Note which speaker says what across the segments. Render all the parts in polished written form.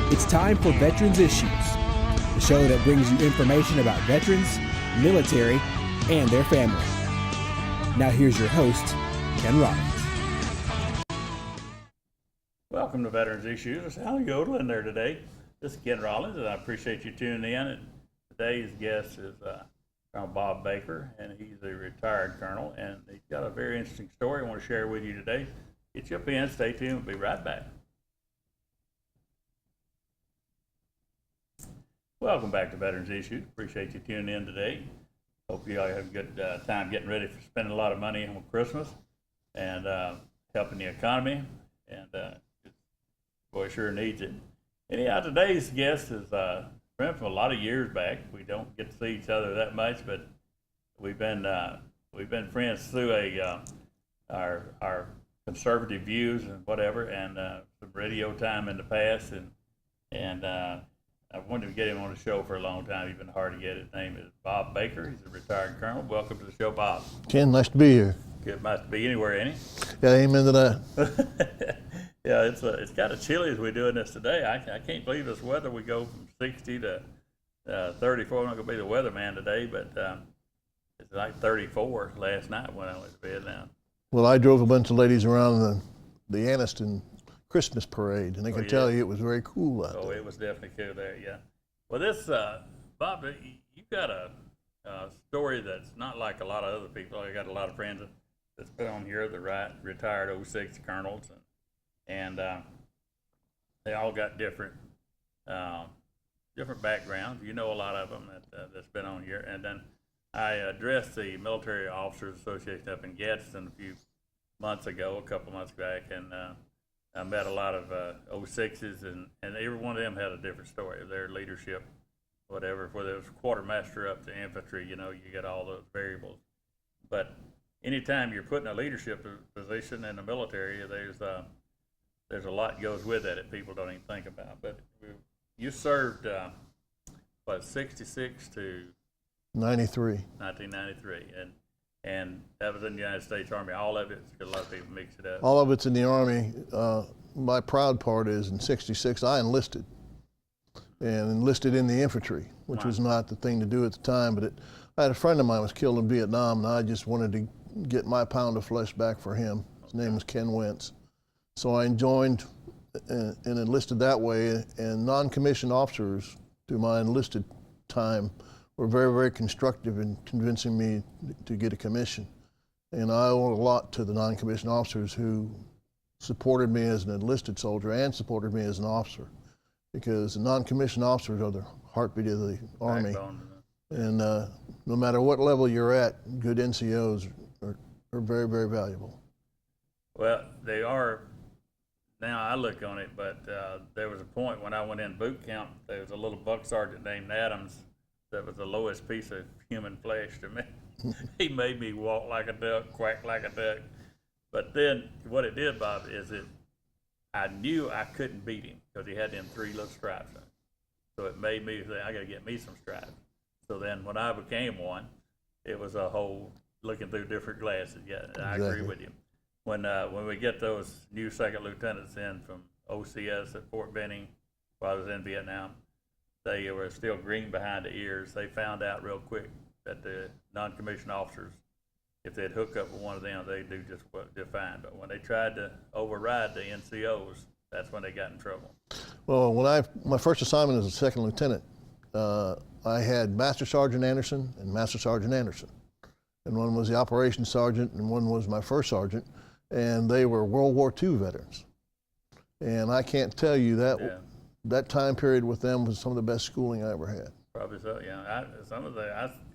Speaker 1: It's time for Veterans Issues, the show that brings you information about veterans, military, and their family. Now here's your host, Ken Rollins.
Speaker 2: Welcome to Veterans Issues. It's Al Yodel in there today. This is Ken Rollins, and I appreciate you tuning in. And today's guest is Colonel Bob Baker, and he's a retired colonel, and he's got a very interesting story I want to share with you today. Get you up in, stay tuned, we'll be right back. Welcome back to Veterans Issues. Appreciate you tuning in today. Hope you all have a good time getting ready for spending a lot of money on Christmas and helping the economy, and boy sure needs it. Anyhow, today's guest is a friend from a lot of years back. We don't get to see each other that much, but we've been friends through our conservative views and whatever, and some radio time in the past, and I wanted to get him on the show for a long time. He's been hard to get. His name is Bob Baker. He's a retired colonel. Welcome to the show, Bob.
Speaker 3: Ken, nice to be here.
Speaker 2: Good, nice to be anywhere, ain't it?
Speaker 3: Yeah, amen to that.
Speaker 2: Yeah, it's kind of chilly as we're doing this today. I can't believe this weather. We go from 60 to 34. I'm not going to be the weatherman today, but it's like 34 last night when I went to bed now.
Speaker 3: Well, I drove a bunch of ladies around the Anniston Christmas parade, and I can tell you it was very cool out there.
Speaker 2: Oh, it was definitely cool there, yeah. Well, this, Bob, you've got a story that's not like a lot of other people. I got a lot of friends that's been on here, the retired 06 colonels, and they all got different backgrounds. You know a lot of them that's been on here. And then I addressed the Military Officers Association up in Gadsden a couple months back, and I met a lot of 06s, and every one of them had a different story of their leadership, whatever, whether it was quartermaster up to infantry, you get all those variables. But anytime you're put in a leadership position in the military, there's a lot goes with that people don't even think about. But you served, 66 to
Speaker 3: 93.
Speaker 2: 1993, and that was in the United States Army. All of it, a lot of people mix it up.
Speaker 3: All of it's in the Army. My proud part is in 66, I enlisted in the infantry, which was not the thing to do at the time, but I had a friend of mine was killed in Vietnam, and I just wanted to get my pound of flesh back for him. His name was Ken Wentz. So I joined and enlisted that way, and non-commissioned officers through my enlisted time were very, very constructive in convincing me to get a commission. And I owe a lot to the non-commissioned officers who supported me as an enlisted soldier and supported me as an officer, because the non-commissioned officers are the heartbeat of the Army. And no matter what level you're at, good NCOs are very, very valuable.
Speaker 2: Well, they are. Now I look on it, but there was a point when I went in boot camp, there was a little buck sergeant named Adams that was the lowest piece of human flesh to me. He made me walk like a duck, quack like a duck. But then what it did, Bob, is I knew I couldn't beat him because he had them 3 little stripes on. So it made me say, I got to get me some stripes. So then when I became one, it was a whole looking through different glasses. Yeah, I agree with you. When we get those new second lieutenants in from OCS at Fort Benning while I was in Vietnam, they were still green behind the ears. They found out real quick that the non-commissioned officers, if they'd hook up with one of them, they'd do just fine. But when they tried to override the NCOs, that's when they got in trouble.
Speaker 3: Well, my first assignment as a second lieutenant, I had Master Sergeant Anderson and Master Sergeant Anderson. And one was the operations sergeant and one was my first sergeant. And they were World War II veterans. And I can't tell you that time period with them was some of the best schooling I ever had.
Speaker 2: Probably so, yeah.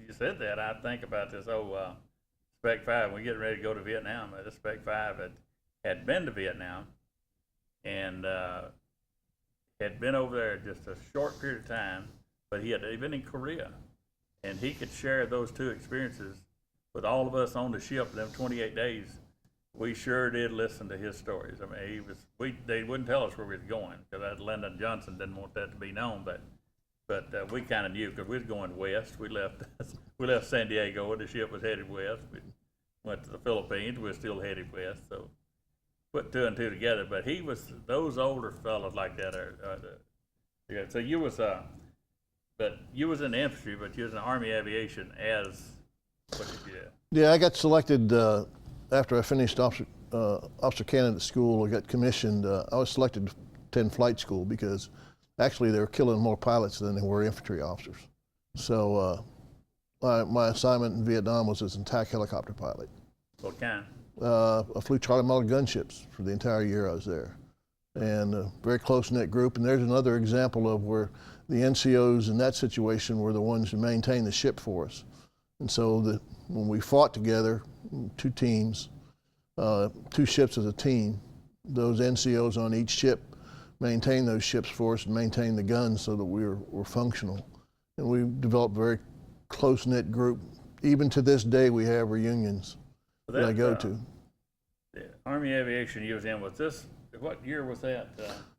Speaker 2: You said that, I think about this Spec 5, when we get ready to go to Vietnam, this Spec 5 had been to Vietnam and had been over there just a short period of time, but he had been in Korea. And he could share those 2 experiences with all of us on the ship them 28 days. We sure did listen to his stories. I mean, they wouldn't tell us where we was going because Lyndon Johnson didn't want that to be known, but we kind of knew because we was going west. We left San Diego and the ship was headed west. We went to the Philippines. We were still headed west. So put 2 and 2 together. But those older fellas like that are Yeah, so you was but you was in the infantry, but you was in the Army Aviation as what did you do?
Speaker 3: Yeah, I got selected after I finished officer candidate school. I got commissioned. I was selected to attend flight school because actually they were killing more pilots than they were infantry officers. So my assignment in Vietnam was as an attack helicopter pilot.
Speaker 2: What kind?
Speaker 3: I flew Charlie model gunships for the entire year I was there. And a very close-knit group. And there's another example of where the NCOs in that situation were the ones who maintained the ship for us. And so when we fought together, 2 teams, 2 ships as a team, those NCOs on each ship maintained those ships for us and maintained the guns so that we were functional. And we developed a very close-knit group. Even to this day, we have reunions that I go to.
Speaker 2: The Army Aviation you was in, was this, what year was that?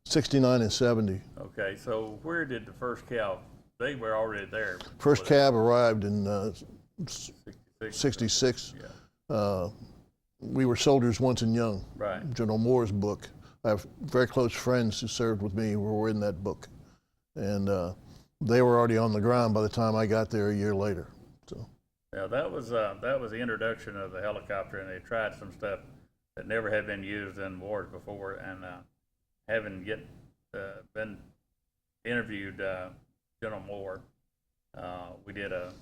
Speaker 3: 69 and 70.
Speaker 2: Okay, so where did the first cav, they were already there.
Speaker 3: First cab arrived in 66.
Speaker 2: Yeah.
Speaker 3: We were soldiers once and young.
Speaker 2: Right.
Speaker 3: General Moore's book. I have very close friends who served with me who were in that book. And they were already on the ground by the time I got there a year later. So.
Speaker 2: Yeah, that was the introduction of the helicopter, and they tried some stuff that never had been used in wars before. And having been interviewed General Moore, we did a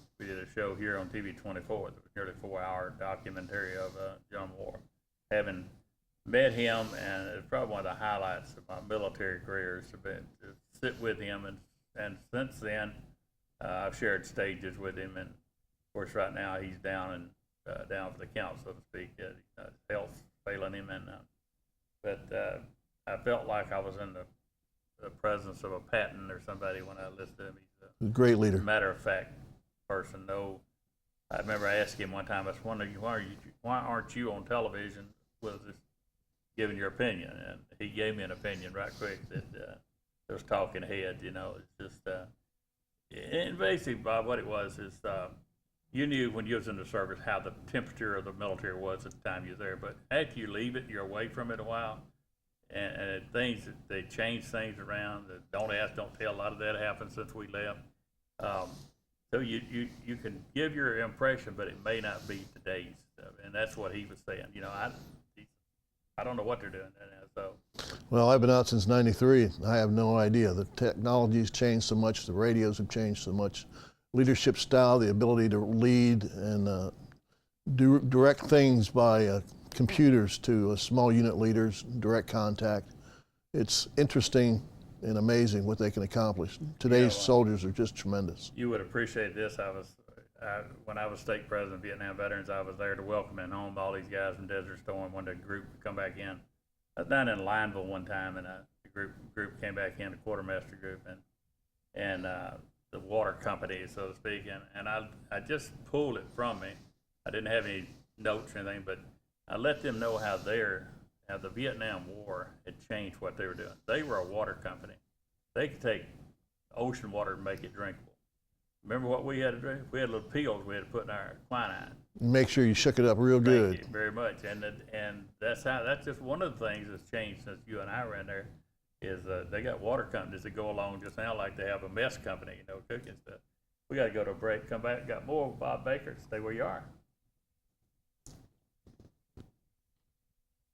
Speaker 2: show here on TV 24. It was nearly 4-hour documentary of General Moore. Having met him, and it's probably one of the highlights of my military career is to sit with him, and since then I've shared stages with him, and of course right now he's down for the count, so to speak. Health failing him, but I felt like I was in the presence of a Patton or somebody when I listened to him. He's
Speaker 3: A great leader.
Speaker 2: matter of fact person. No, I remember I asked him one time, I was wondering, why aren't you on television with us giving your opinion? And he gave me an opinion right quick that it was talking head, you know. It's just, and basically, Bob, what it was is you knew when you was in the service how the temperature of the military was at the time you was there, but after you leave it, you're away from it a while, and things, they change things around. Don't ask, don't tell. A lot of that happened since we left. So you can give your impression, but it may not be today's stuff, and that's what he was saying. You know, I don't know what they're doing. So.
Speaker 3: Well, I've been out since '93. I have no idea. The technology's changed so much. The radios have changed so much. Leadership style, the ability to lead and direct things by computers to small unit leaders, direct contact. It's interesting and amazing what they can accomplish. Today's soldiers are just tremendous.
Speaker 2: You would appreciate this. When I was state president of Vietnam Veterans, I was there to welcome and home all these guys from Desert Storm when the group would come back in. I was down in Lineville one time, and the group came back in, the quartermaster group, and the water company, so to speak, and I just pulled it from me. I didn't have any notes or anything, but I let them know how the Vietnam War had changed what they were doing. They were a water company. They could take ocean water and make it drinkable. Remember what we had to drink? We had little pills we had to put in our quinine.
Speaker 3: Make sure you shook it up real good.
Speaker 2: Thank you very much. And that's just one of the things that's changed since you and I were in there, is they got water companies that go along just now like they have a mess company, you know, cooking stuff. We got to go to a break, come back, got more with Bob Baker. Stay where you are.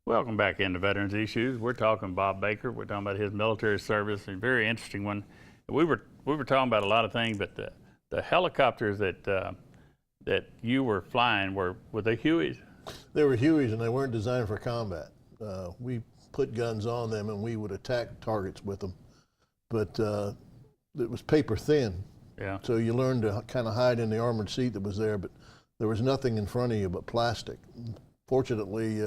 Speaker 2: Welcome back into Veterans Issues. We're talking Bob Baker. We're talking about his military service, a very interesting one. We were talking about a lot of things, but the helicopters that you were flying were they Hueys?
Speaker 3: They were Hueys, and they weren't designed for combat. We put guns on them, and we would attack targets with them, but it was paper thin.
Speaker 2: Yeah.
Speaker 3: So you learned to kind of hide in the armored seat that was there, but there was nothing in front of you but plastic. Fortunately,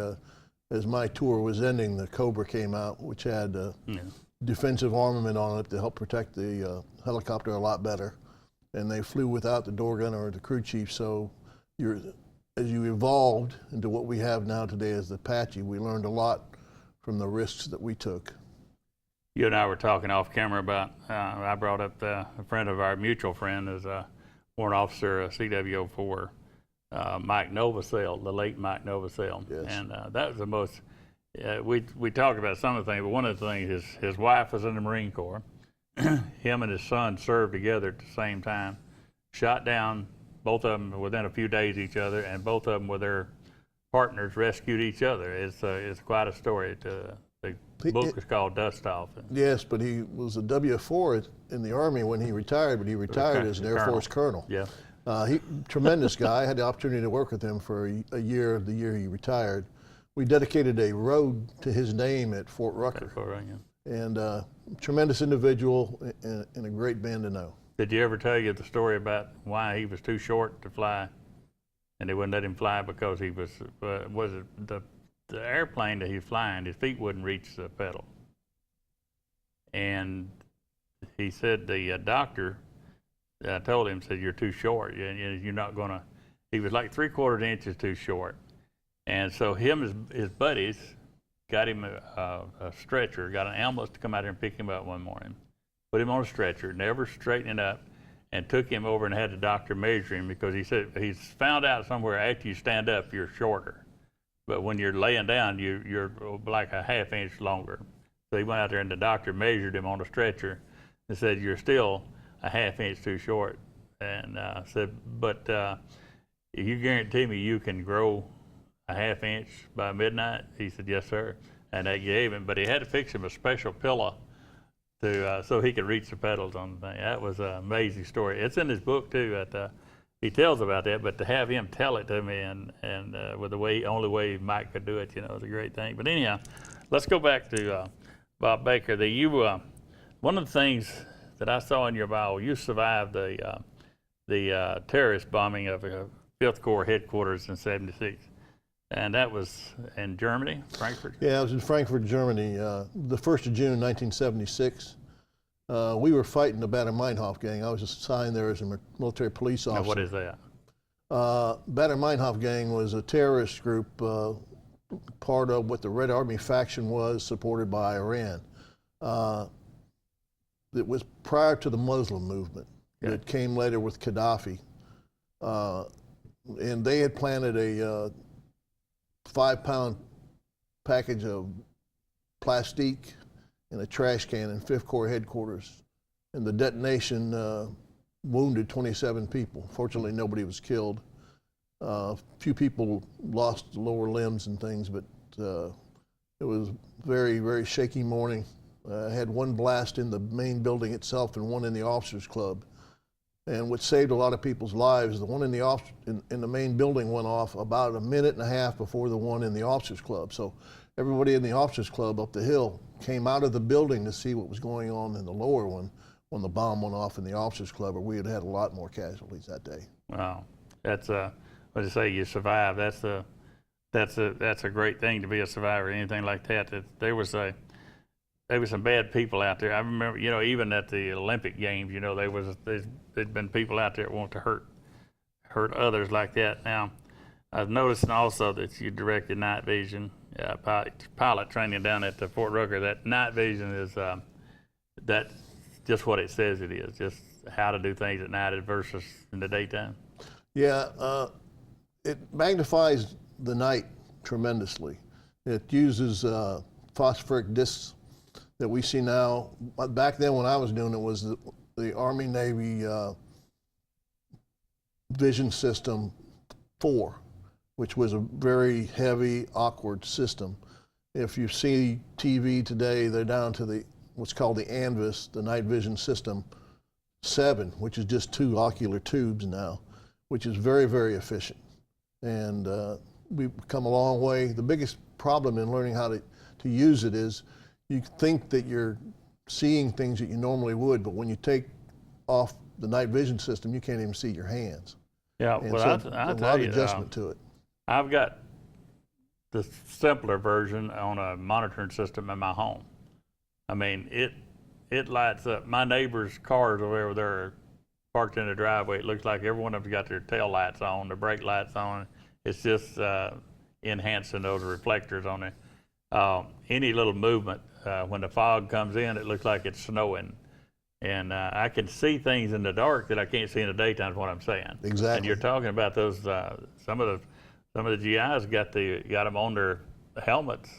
Speaker 3: as my tour was ending, the Cobra came out, which had defensive armament on it to help protect the helicopter a lot better. And they flew without the door gunner or the crew chief. So as you evolved into what we have now today as the Apache, we learned a lot from the risks that we took.
Speaker 2: You and I were talking off camera about, I brought up a friend of our mutual friend is a warrant officer, CW04, Mike Novosel, the late Mike Novosel.
Speaker 3: Yes.
Speaker 2: And that was the most, we talked about some of the things, but one of the things is his wife was in the Marine Corps. him and his son served together at the same time, shot down both of them within a few days each other, and both of them with their partners rescued each other. It's quite a story. The book is called Dust Off.
Speaker 3: Yes, but he was a W4 in the Army when he retired, but he retired as an Air Force colonel.
Speaker 2: Yeah.
Speaker 3: Tremendous guy. I had the opportunity to work with him for a year, the year he retired. We dedicated a road to his name at Fort Rucker. And tremendous individual and a great man to know.
Speaker 2: Did you ever tell you the story about why he was too short to fly, and they wouldn't let him fly because he was it the airplane that he was flying, his feet wouldn't reach the pedal. And he said the doctor told him, said, you're too short. You're not gonna, he was like 3/4 inches too short. And so him and his buddies got him a stretcher, got an ambulance to come out here and pick him up one morning, put him on a stretcher, never straightened up, and took him over and had the doctor measure him, because he said he's found out somewhere after you stand up, you're shorter. But when you're laying down, you're like a 1/2 inch longer. So he went out there and the doctor measured him on a stretcher and said, you're still a 1/2 inch too short. And said, but you guarantee me you can grow a 1/2 inch by midnight? He said, yes, sir. And they gave him, but he had to fix him a special pillow to so he could reach the pedals on the thing. That was an amazing story. It's in his book too. He tells about that, but to have him tell it to me and with the only way Mike could do it, is a great thing. But anyhow, let's go back to Bob Baker. One of the things that I saw in your bio, you survived the terrorist bombing of 5th Corps headquarters in '76. And that was in Germany, Frankfurt?
Speaker 3: Yeah, it was in Frankfurt, Germany, the 1st of June, 1976. We were fighting the Baader-Meinhof gang. I was assigned there as a military police officer.
Speaker 2: Now, what is that?
Speaker 3: Baader-Meinhof gang was a terrorist group, part of what the Red Army faction was, supported by Iran. It was prior to the Muslim movement.
Speaker 2: Okay.
Speaker 3: It came later with Gaddafi. And they had planted a 5-pound package of plastique in a trash can in 5th Corps headquarters. And the detonation wounded 27 people. Fortunately, nobody was killed. A few people lost lower limbs and things, but it was very, very shaky morning. Had one blast in the main building itself and one in the officers' club. And what saved a lot of people's lives, the one in the main building went off about a minute and a half before the one in the officers' club. So everybody in the officers' club up the hill came out of the building to see what was going on in the lower one when the bomb went off in the officers' club, or we had had a lot more casualties that day.
Speaker 2: Wow, that's what you say, you survive. That's a great thing to be a survivor. Anything like that. There was some bad people out there. I remember, even at the Olympic Games, there'd been people out there that want to hurt others like that. Now, I've noticed also that you directed night vision, pilot training down at the Fort Rucker. That night vision is that's just what it says it is, just how to do things at night versus in the daytime.
Speaker 3: Yeah, it magnifies the night tremendously. It uses phosphoric discs that we see now. Back then when I was doing it was the Army-Navy Vision System 4, which was a very heavy, awkward system. If you see TV today, they're down to what's called the ANVIS, the Night Vision System 7, which is just 2 ocular tubes now, which is very, very efficient. And we've come a long way. The biggest problem in learning how to use it is you think that you're seeing things that you normally would, but when you take off the night vision system, you can't even see your hands.
Speaker 2: Yeah,
Speaker 3: and
Speaker 2: well,
Speaker 3: so
Speaker 2: I'll
Speaker 3: a
Speaker 2: tell
Speaker 3: lot
Speaker 2: you,
Speaker 3: of adjustment to it.
Speaker 2: I've got the simpler version on a monitoring system in my home. I mean, it lights up. My neighbor's cars over there parked in the driveway. It looks like every one of them's got their tail lights on, their brake lights on. It's just enhancing those reflectors on it. Any little movement, when the fog comes in, it looks like it's snowing. And I can see things in the dark that I can't see in the daytime is what I'm saying.
Speaker 3: Exactly.
Speaker 2: And you're talking about those, some of the GIs got them on their helmets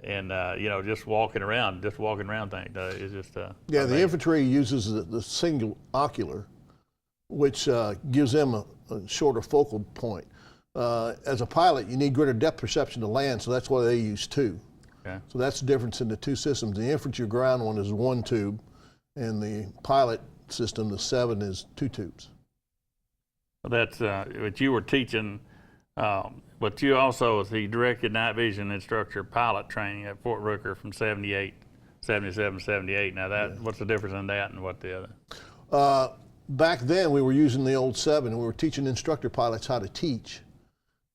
Speaker 2: and you know, just walking around thing is just
Speaker 3: Yeah, the
Speaker 2: amazing.
Speaker 3: infantry uses the single ocular, which gives them a shorter focal point. As a pilot, you need greater depth perception to land, so that's why they use two.
Speaker 2: Okay.
Speaker 3: So that's the difference in the two systems. The infantry ground one is one tube, and the pilot system, the 7, is 2 tubes.
Speaker 2: Well, that's what you were teaching. But you also was the directed night vision instructor pilot training at Fort Rooker from 78, 77, 78. Now that, what's the difference in that and what the other?
Speaker 3: Back then, we were using the old 7, and we were teaching instructor pilots how to teach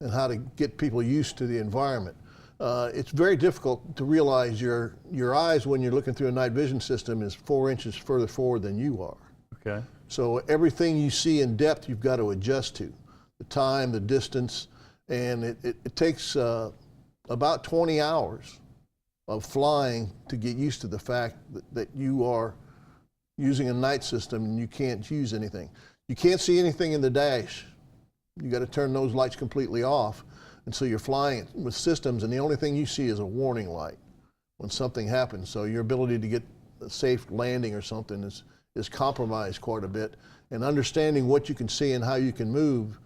Speaker 3: and how to get people used to the environment. It's very difficult to realize your eyes when you're looking through a night vision system is 4 inches further forward than you are.
Speaker 2: Okay.
Speaker 3: So everything you see in depth, you've got to adjust to. The time, the distance, and it takes about 20 hours of flying to get used to the fact that you are using a night system and you can't use anything. You can't see anything in the dash. You got to turn those lights completely off. And so you're flying with systems, and the only thing you see is a warning light when something happens. So your ability to get a safe landing or something is compromised quite a bit. And understanding what you can see and how you can move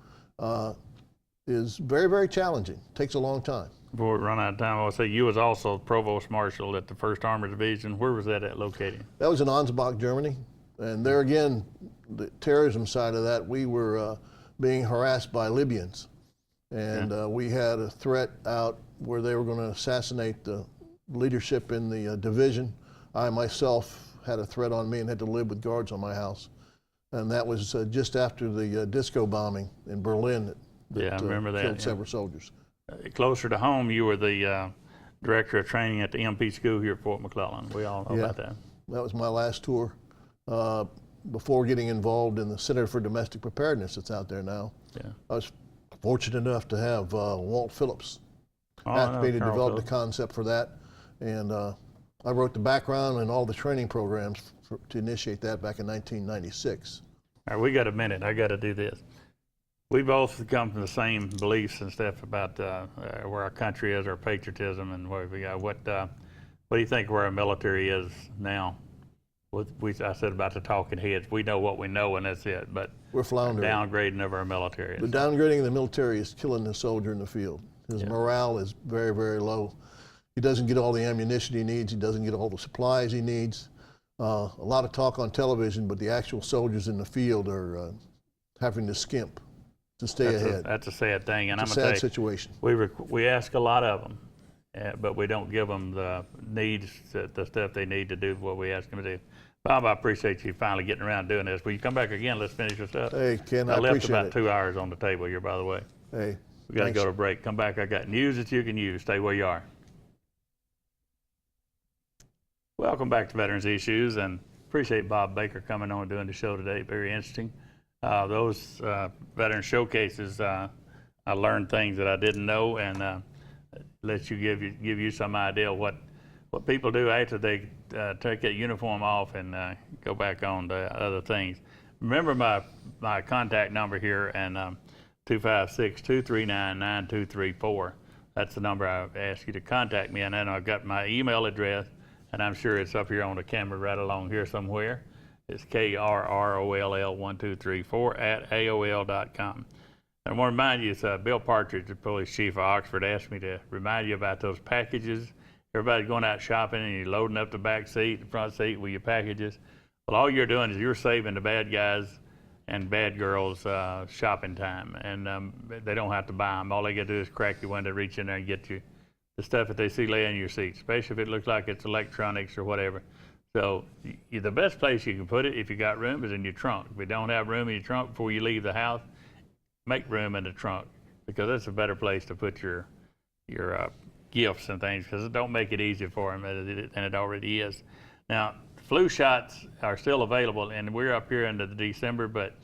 Speaker 3: is very, very challenging. It takes a long time.
Speaker 2: Before we run out of time, I'll say you was also provost marshal at the 1st Armored Division. Where was that located?
Speaker 3: That was in Ansbach, Germany. And there again, the terrorism side of that, we were being harassed by Libyans. And we had a threat out where they were going to assassinate the leadership in the division. I myself had a threat on me and had to live with guards on my house. And that was just after the disco bombing in Berlin that
Speaker 2: I remember that,
Speaker 3: killed several soldiers.
Speaker 2: Closer to home, you were the director of training at the MP school here at Fort McClellan. We all know about that.
Speaker 3: That was my last tour before getting involved in the Center for Domestic Preparedness that's out there now.
Speaker 2: Yeah.
Speaker 3: I was fortunate enough to have Walt Phillips
Speaker 2: Oh,
Speaker 3: asked me to
Speaker 2: Carl
Speaker 3: develop the
Speaker 2: Phillips.
Speaker 3: concept for that. And I wrote the background and all the training programs to initiate that back in 1996.
Speaker 2: All right, we got a minute. I got to do this. We both come from the same beliefs and stuff about where our country is, our patriotism, and where we got. What do you think where our military is now? I said about the talking heads. We know what we know, and that's it. But
Speaker 3: We're floundering.
Speaker 2: downgrading of our military.
Speaker 3: The downgrading of the military is killing the soldier in the field. His morale is very, very low. He doesn't get all the ammunition he needs. He doesn't get all the supplies he needs. A lot of talk on television, but the actual soldiers in the field are having to skimp to stay ahead.
Speaker 2: That's a sad thing, and
Speaker 3: It's
Speaker 2: I'm
Speaker 3: a
Speaker 2: gonna
Speaker 3: sad
Speaker 2: tell you,
Speaker 3: situation.
Speaker 2: we ask a lot of them, but we don't give them the needs, the stuff they need to do what we ask them to do. Bob, I appreciate you finally getting around doing this. Will you come back again? Let's finish this up.
Speaker 3: Hey, Ken, I
Speaker 2: left
Speaker 3: appreciate
Speaker 2: about
Speaker 3: it.
Speaker 2: 2 hours on the table here, by the way.
Speaker 3: Hey,
Speaker 2: We got to
Speaker 3: thanks.
Speaker 2: go to break. Come back. I got news that you can use. Stay where you are. Welcome back to Veterans Issues, and appreciate Bob Baker coming on and doing the show today. Very interesting. Those veteran showcases, I learned things that I didn't know, and let you give you some idea what people do after they take that uniform off and go back on to other things. Remember my contact number here, and 256-239-9234. That's the number I asked you to contact me, and then I've got my email address, and I'm sure it's up here on the camera right along here somewhere. It's krroll1234@aol.com. And I want to remind you, it's Bill Partridge, the police chief of Oxford, asked me to remind you about those packages. Everybody's going out shopping and you're loading up the back seat, the front seat with your packages. Well, all you're doing is you're saving the bad guys and bad girls shopping time, and they don't have to buy them. All they got to do is crack your window, reach in there and get you the stuff that they see laying in your seat, especially if it looks like it's electronics or whatever. So the best place you can put it, if you got room, is in your trunk. If you don't have room in your trunk before you leave the house, make room in the trunk, because that's a better place to put your gifts and things, because it don't make it easier for them than it already is. Now, flu shots are still available, and we're up here into December, but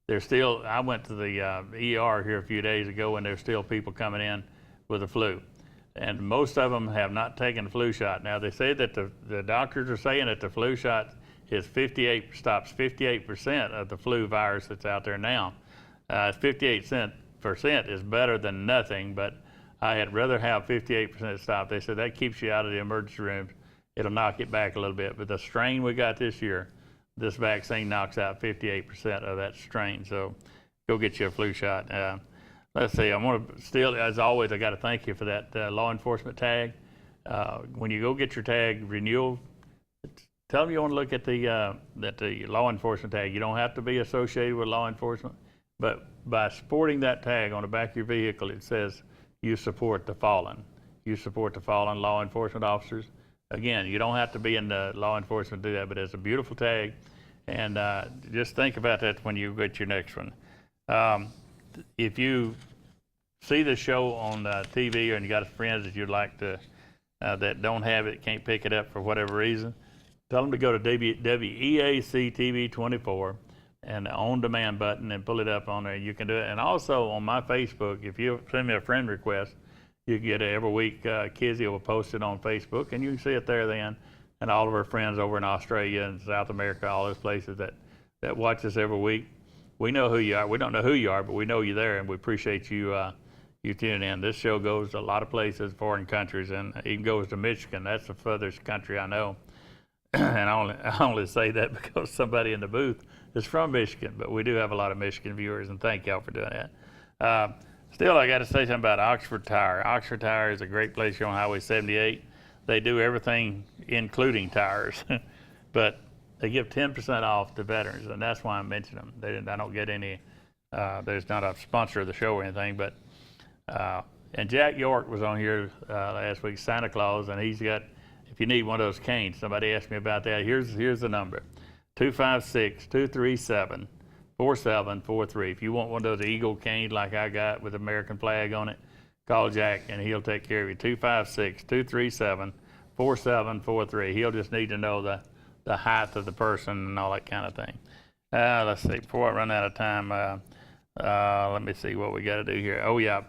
Speaker 2: there's still, I went to the ER here a few days ago, and there's still people coming in with the flu. And most of them have not taken the flu shot. Now, they say that the doctors are saying that the flu shot stops 58% of the flu virus that's out there now. 58% is better than nothing, but I had rather have 58% stop. They said that keeps you out of the emergency rooms. It'll knock it back a little bit. But the strain we got this year, this vaccine knocks out 58% of that strain. So go get you a flu shot. Let's see, I want to still, as always, I got to thank you for that law enforcement tag. When you go get your tag renewal, tell them you want to look at the law enforcement tag. You don't have to be associated with law enforcement, but by sporting that tag on the back of your vehicle, it says you support the fallen. You support the fallen law enforcement officers. Again, you don't have to be in the law enforcement to do that, but it's a beautiful tag. And just think about that when you get your next one. If you see the show on TV and you got friends that you'd like to, that don't have it, can't pick it up for whatever reason, tell them to go to WEAC TV 24 and the on-demand button and pull it up on there. You can do it. And also on my Facebook, if you send me a friend request, you get it every week. Kizzy will post it on Facebook, and you can see it there then. And all of our friends over in Australia and South America, all those places that watch us every week, we know who you are. We don't know who you are, but we know you're there, and we appreciate you you tuning in. This show goes to a lot of places, foreign countries, and even goes to Michigan. That's the furthest country I know. And I only say that because somebody in the booth is from Michigan, but we do have a lot of Michigan viewers, and thank y'all for doing that. Still, I got to say something about Oxford Tire. Oxford Tire is a great place here on Highway 78. They do everything, including tires, but they give 10% off to veterans, and that's why I mentioned them. I don't get any, there's not a sponsor of the show or anything, but, and Jack York was on here last week, Santa Claus, and he's got, if you need one of those canes, somebody asked me about that. Here's the number, 256-237-4743. If you want one of those Eagle canes like I got with the American flag on it, call Jack and he'll take care of you. 256-237-4743. He'll just need to know the height of the person and all that kind of thing. Let's see, before I run out of time, let me see what we got to do here. Oh yeah,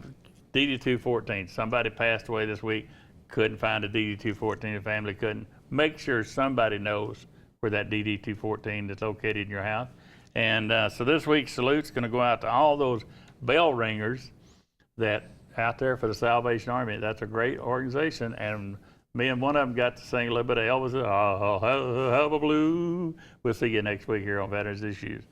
Speaker 2: DD-214. Somebody passed away this week. Couldn't find a DD-214. The family couldn't. Make sure somebody knows where that DD-214 is located in your house. And so this week's salute's going to go out to all those bell ringers that out there for the Salvation Army. That's a great organization, and me and one of them got to sing a little bit of Elvis, oh, have a blue. We'll see you next week here on Veterans Issues.